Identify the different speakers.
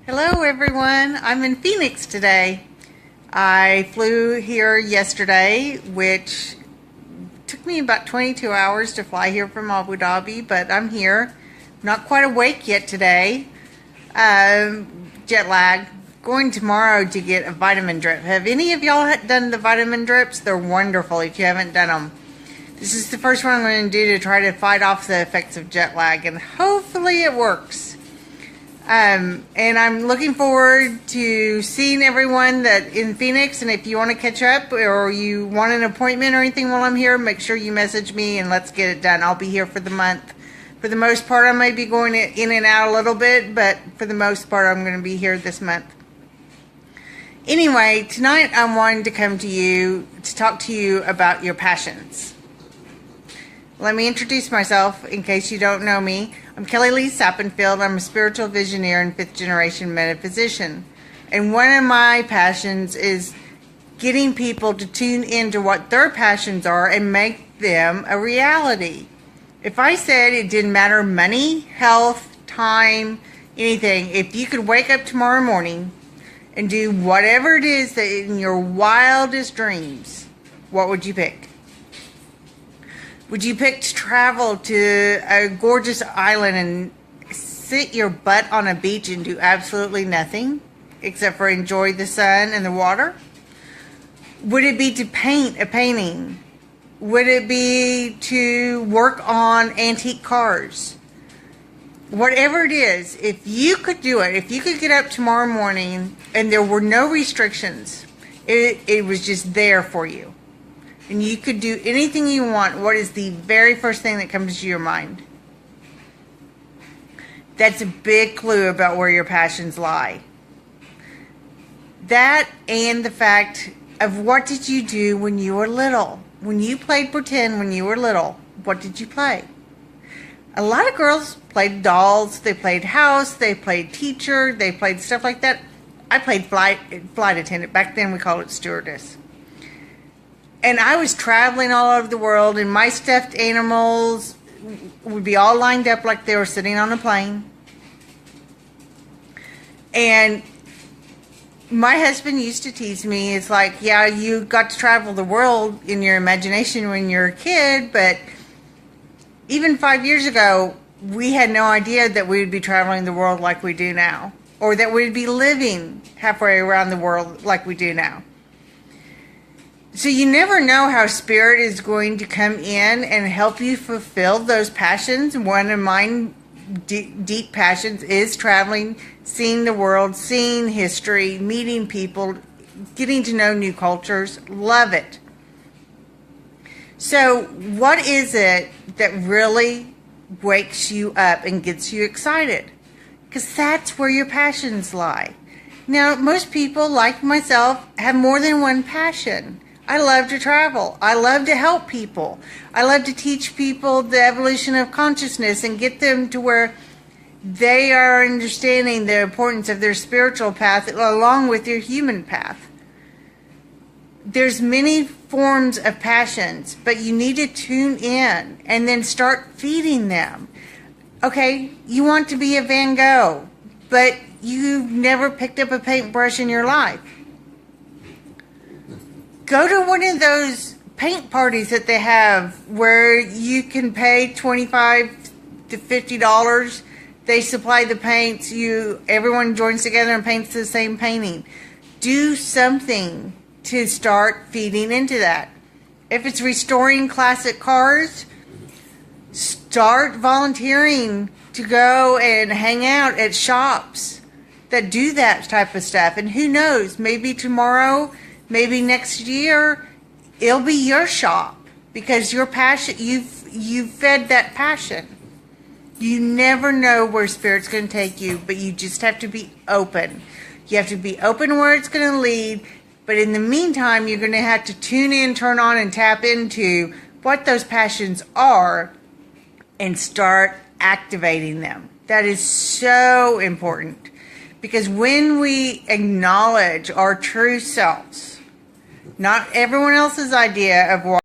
Speaker 1: Hello everyone, I'm in Phoenix today. I flew here yesterday, which took me about 22 hours to fly here from Abu Dhabi, but I'm here. Not quite awake yet today. Jet lag. Going tomorrow to get a vitamin drip. Have any of y'all done the vitamin drips? They're wonderful if you haven't done them. This is the first one I'm going to do to try to fight off the effects of jet lag, and hopefully it works. And I'm looking forward to seeing everyone that in Phoenix, and if you want to catch up or you want an appointment or anything while I'm here, make sure you message me and let's get it done. I'll be here for the month. For the most part, I might be going in and out a little bit, but for the most part, I'm going to be here this month. Anyway, tonight I wanted to come to you to talk to you about your passions. Let me introduce myself in case you don't know me. I'm Kelli Sappenfield. I'm a spiritual visionary and fifth generation metaphysician. And one of my passions is getting people to tune into what their passions are and make them a reality. If I said it didn't matter money, health, time, anything, if you could wake up tomorrow morning and do whatever it is that in your wildest dreams, what would you pick? Would you pick to travel to a gorgeous island and sit your butt on a beach and do absolutely nothing except for enjoy the sun and the water? Would it be to paint a painting? Would it be to work on antique cars? Whatever it is, if you could do it, if you could get up tomorrow morning and there were no restrictions, it was just there for you, and you could do anything you want, what is the very first thing that comes to your mind? That's a big clue about where your passions lie. That and the fact of what did you do when you were little? When you played pretend when you were little, what did you play? A lot of girls played dolls, they played house, they played teacher, they played stuff like that. I played flight attendant. Back then we called it stewardess. And I was traveling all over the world, and my stuffed animals would be all lined up like they were sitting on a plane. And my husband used to tease me, it's like, yeah, you got to travel the world in your imagination when you're a kid, but even 5 years ago, we had no idea that we would be traveling the world like we do now, or that we'd be living halfway around the world like we do now. So you never know how spirit is going to come in and help you fulfill those passions. One of mine deep passions is traveling, seeing the world, seeing history, meeting people, getting to know new cultures. Love it. So what is it that really wakes you up and gets you excited? Because that's where your passions lie. Now, most people, like myself, have more than one passion. I love to travel. I love to help people. I love to teach people the evolution of consciousness and get them to where they are understanding the importance of their spiritual path along with their human path. There's many forms of passions, but you need to tune in and then start feeding them. Okay, you want to be a Van Gogh, but you've never picked up a paintbrush in your life. Go to one of those paint parties that they have where you can pay $25 to $50. They supply the paints. Everyone joins together and paints the same painting. Do something to start feeding into that. If it's restoring classic cars, start volunteering to go and hang out at shops that do that type of stuff. And who knows, maybe tomorrow, maybe next year, it'll be your shop because your passion, you've fed that passion. You never know where spirit's going to take you, but you just have to be open. You have to be open where it's going to lead, but in the meantime, you're going to have to tune in, turn on, and tap into what those passions are and start activating them. That is so important because when we acknowledge our true selves, not everyone else's idea of what